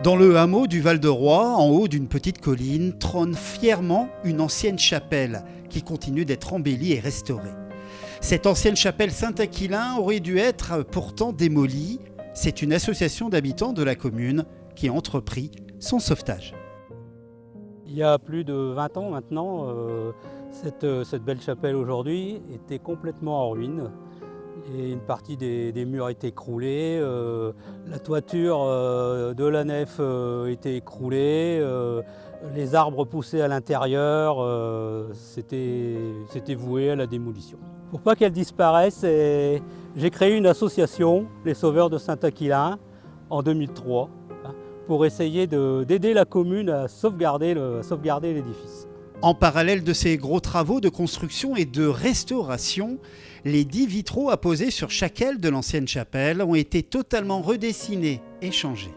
Dans le hameau du Val-de-Roi, en haut d'une petite colline, trône fièrement une ancienne chapelle qui continue d'être embellie et restaurée. Cette ancienne chapelle Saint-Aquilin aurait dû être pourtant démolie. C'est une association d'habitants de la commune qui a entrepris son sauvetage. Il y a plus de 20 ans maintenant, cette belle chapelle aujourd'hui était complètement en ruine. Et une partie des murs était écroulée, la toiture de la nef était écroulée, les arbres poussaient à l'intérieur, c'était voué à la démolition. Pour pas qu'elle disparaisse, j'ai créé une association, les Sauveurs de Saint-Aquilin, en 2003, pour essayer d'aider la commune à sauvegarder l'édifice. En parallèle de ces gros travaux de construction et de restauration, les 10 vitraux apposés sur chaque aile de l'ancienne chapelle ont été totalement redessinés et changés.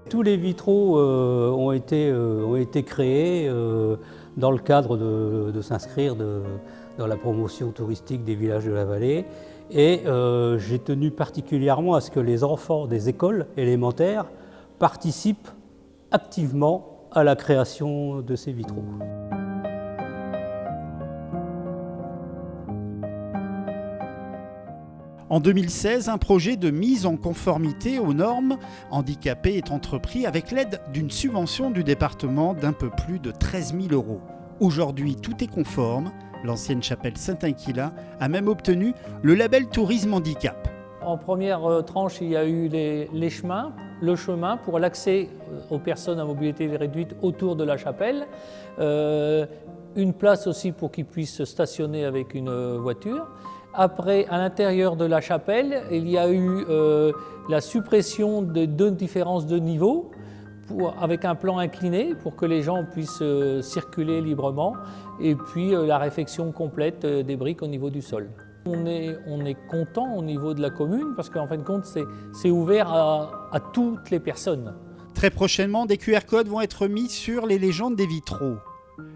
Tous les vitraux ont été créés dans le cadre de s'inscrire dans la promotion touristique des villages de la vallée. Et j'ai tenu particulièrement à ce que les enfants des écoles élémentaires participent activement à la création de ces vitraux. En 2016, un projet de mise en conformité aux normes handicapées est entrepris avec l'aide d'une subvention du département d'un peu plus de 13 000 €. Aujourd'hui, tout est conforme. L'ancienne chapelle Saint-Aquilin a même obtenu le label Tourisme Handicap. En première tranche, il y a eu les chemins, le chemin pour l'accès aux personnes à mobilité réduite autour de la chapelle, une place aussi pour qu'ils puissent stationner avec une voiture. Après, à l'intérieur de la chapelle, il y a eu la suppression de 2 différences de niveau avec un plan incliné pour que les gens puissent circuler librement et puis la réfection complète des briques au niveau du sol. On est content au niveau de la commune parce qu'en fin de compte, c'est ouvert à toutes les personnes. Très prochainement, des QR codes vont être mis sur les légendes des vitraux.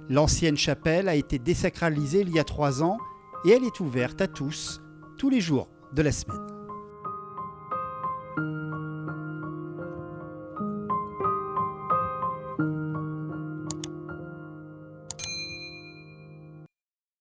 L'ancienne chapelle a été désacralisée il y a 3 ans et elle est ouverte à tous les jours de la semaine.